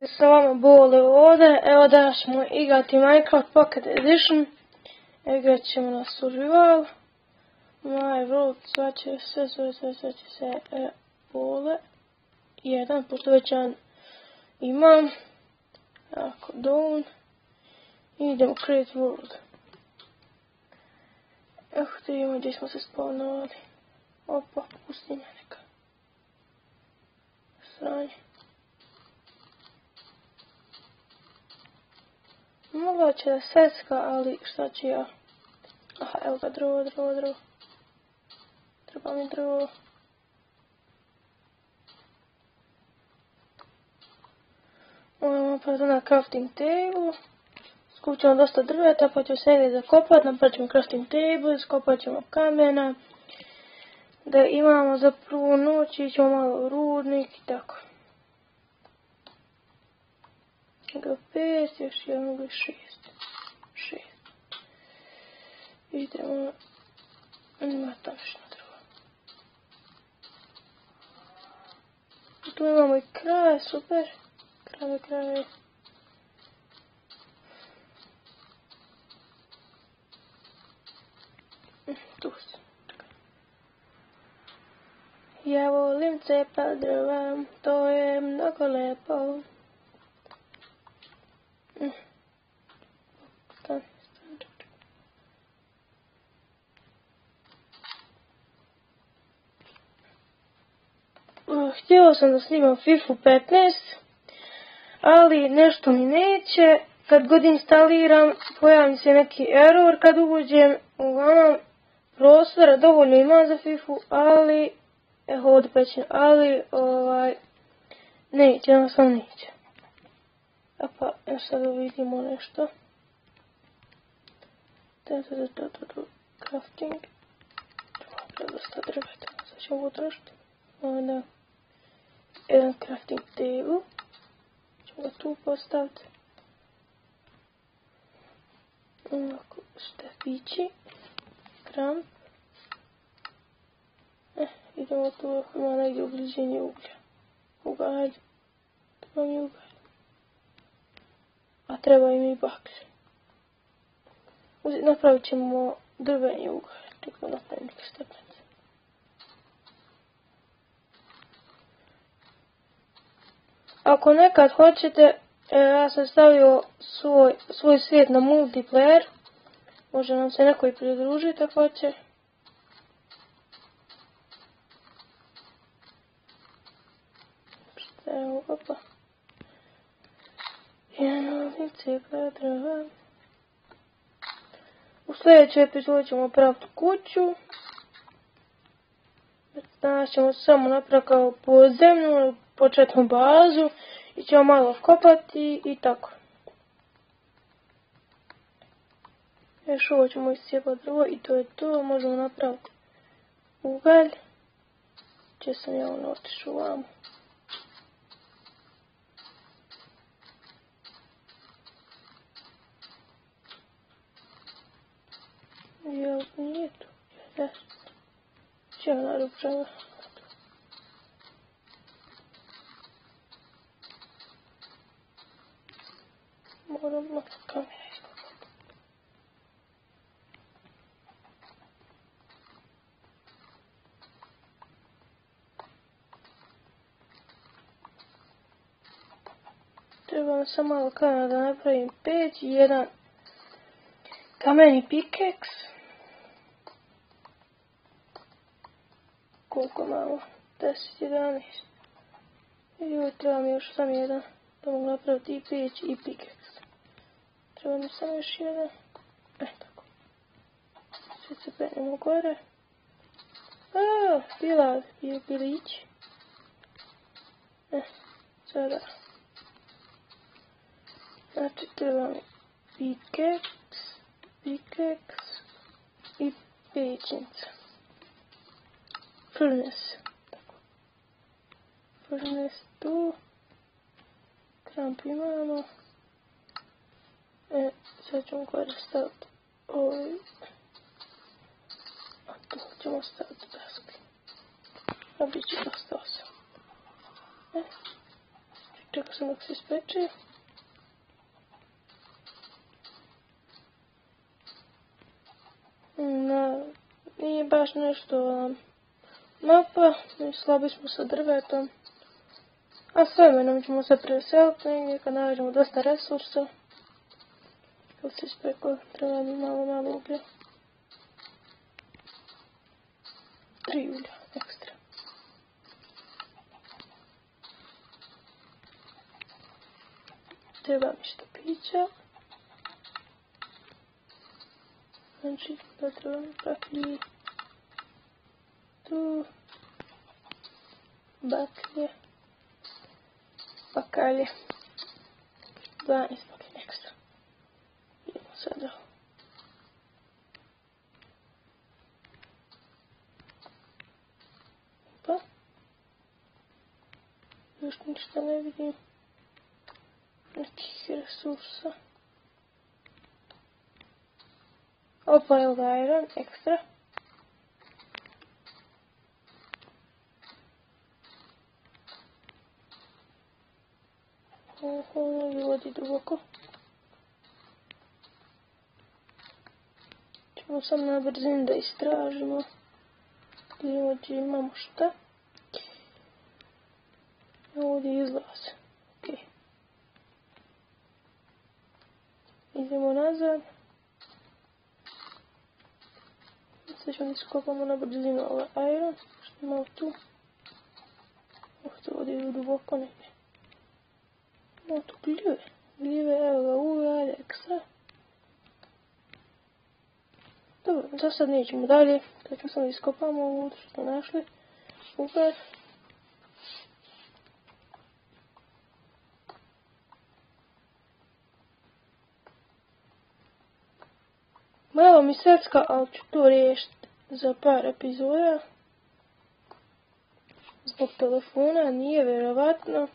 S vama Bole ovdje, evo da ćemo igrati Minecraft Pocket Edition. Igrat ćemo na survival. My world, sve će se Bole. Jedan, pošto već jedan imam. Ako down. I idemo create world. Evo da imamo gdje smo se spavnovali. Opa, pustinja neka. Sranje. Mogla će da secka, ali šta ću ja? Aha, evo ga drvo. Treba mi drvo. Ovo je na crafting table. Skupit ćemo dosta drveta, pa ću se negdje zakopat, napravit ćemo crafting table, skopat ćemo kamena. Da imamo za prvu noć, ićemo malo u rudnik i tako. Ga 5, još jednog 6. Idemo, ima tam što drvo. Tu imamo i kraj, super. Kraj. Tu sam. Ja volim cepat drva, to je mnogo lepo. Htjela sam da snimam FIFA 15, ali nešto mi neće. Kad god instaliram, pojavi se neki error kad uđem. Uglavnom, prostora dovoljno imam za FIFA, ali ovdje pećem, ali neće, jednostavno neće. A pa, sad vidimo nešto. Crafting. Treba dosta drveta, sad ćemo potrošiti. Onda, jedan crafting table. Ćemo ga tu postaviti. Ovako, štapići. Kramp. Idemo tu, ima negdje ubliženje uglja. Ugalj. Treba mi ugalj. A treba i mi baklje. Napravit ćemo drveni ugalj. Tako napravim neke stepenice. Ako nekad hoćete, ja sam stavio svoj svijet na multiplayer. Može nam se neko i pridružiti ako hoće. Evo, opa. U sljedećoj epizodi ćemo praviti kuću. Danas ćemo samo napraviti kao podzemnu početnu bazu i ćemo malo kopati i tako. Još ovo ćemo iscijepati drvo i to je to. Možemo napraviti ugalj. Gdje sam ja otišao vamo. Jel, nije tu. Čeo narupšava. Moram na kamera iskopati. Treba mi samo malo kamera da napravim peć i jedan kameni pickaxe. Koliko malo? 10, 11. I ovo treba mi još sam jedan. Da mogu napraviti i peć i pickaxe. Treba mi samo još jedan. Tako. Sve se penemo gore. Bilić. Sada. Znači treba mi pickaxe i pečnica. Furnace. Tako. Furnace tu. Kramp imamo. Sad ćemo gore staviti ovaj. A tu ćemo staviti daske. A bit će dosta osam. Čekao sam dok se ispeče. Nije baš nešto mapa, slabi smo sa drvetom. A s vremenom ćemo se preseliti negdje kad nađemo dosta resursa. Kad se ispeklo, treba mi malo uglja. 3 ulja ekstra. Treba mi što pića. Znači, da treba mi paklji. Tu. Baklje. Bakalje. 12 baklje ekstra. Idemo sada. Pa. Još ništa ne vidim. Nekih resursa. Opa, evo ga iron, ekstra. Ovdje vodi duboko. Ćemo sam na brzinu da istražimo. Vidimo gdje imamo šta. Ovdje izlaz. Ok. Idemo nazad. Sad ćemo iskopamo na brzinu ovaj iron. Što imamo tu. Ovdje vodi duboko negdje. Imamo tu gljive, evo ga ulje, ekstra. Dobro, za sad nećemo dalje. Sad ćemo samo iskopamo ovo što smo našli. Super. Malo mi secka, ali ću to riješiti za par epizoda. Zbog telefona nije vjerovatno.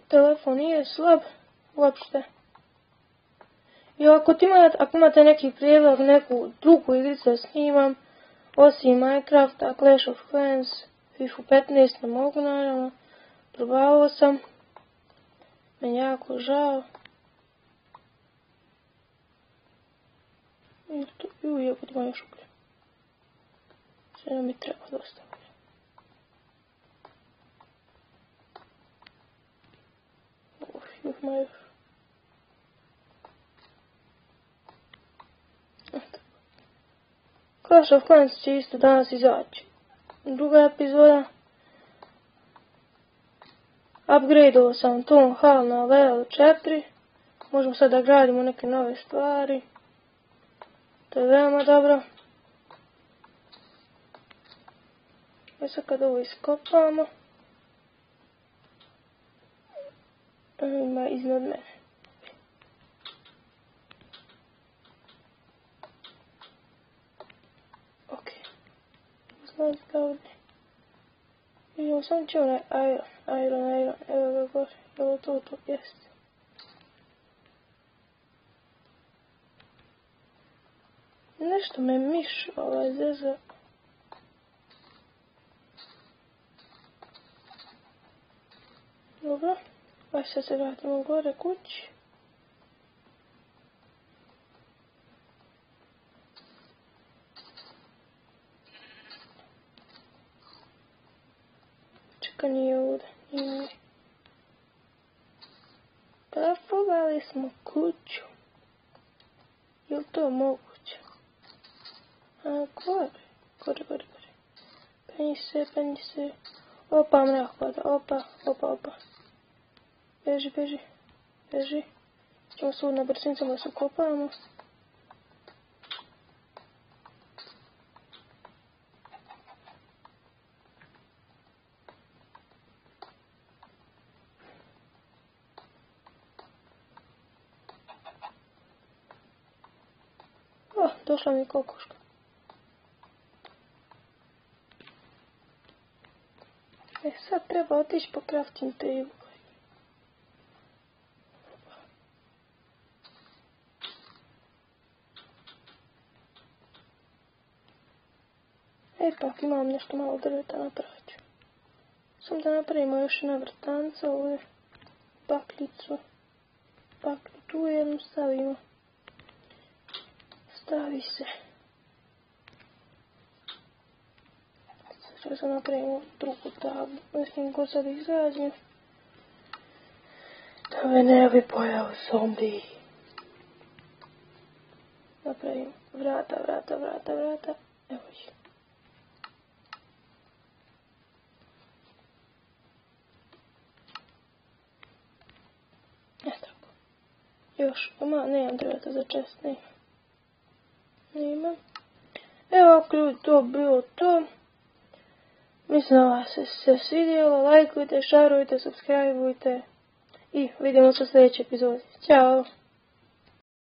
Telefon nije slab uopšte. I ako imate neki prijedlog, neku drugu igricu da snimam, osim Minecrafta, Clash of Clans, FIFA 15 ne mogu naravno. Probavao sam. Meni jako žao. I uvijek ima još uglja. Sve nam mi treba dosta uglja. Ima još. Clash of Clans će isto danas izaći. Druga epizoda. Upgradeovao sam Town Hall na level 4. Možemo sad da gradimo neke nove stvari. To je veoma dobro. I sad kad ovo iskopamo. Ima iznad mene. Ok. Znači da ovdje. Vidimo sam će onaj iron. Evo ga gore. Evo to, jeste. Nešto me miš zeza. Dobro. Pa sad se vratimo gore kući. Čeka, nije ovdje. Nije. Trafovali smo kuću. Je li to moguće? A, gore. Penji se. Opa, mrak pada. Opa. Beži. Ćemo se na brzincama se kopamo. Došla mi kokoška. Sad treba otići po crafting table. Ipak imam nešto malo drveta, napravit ću. Samo da napravimo još jedna vrtanca ovdje. Bakljicu. Baklju tu jednu stavimo. Stavi se. Sada sam napravimo drugu tablu. Mislim ko sad izrađem. Da me ne bi pojao zombi. Napravim vrata. Evo ih. Još, nemam drveta za čest, nema. Evo, ako ljudi to bilo to. Mislim da vas se svidjelo, lajkujte, šarujte, subscribeujte i vidimo se u sljedećoj epizodi. Ćao!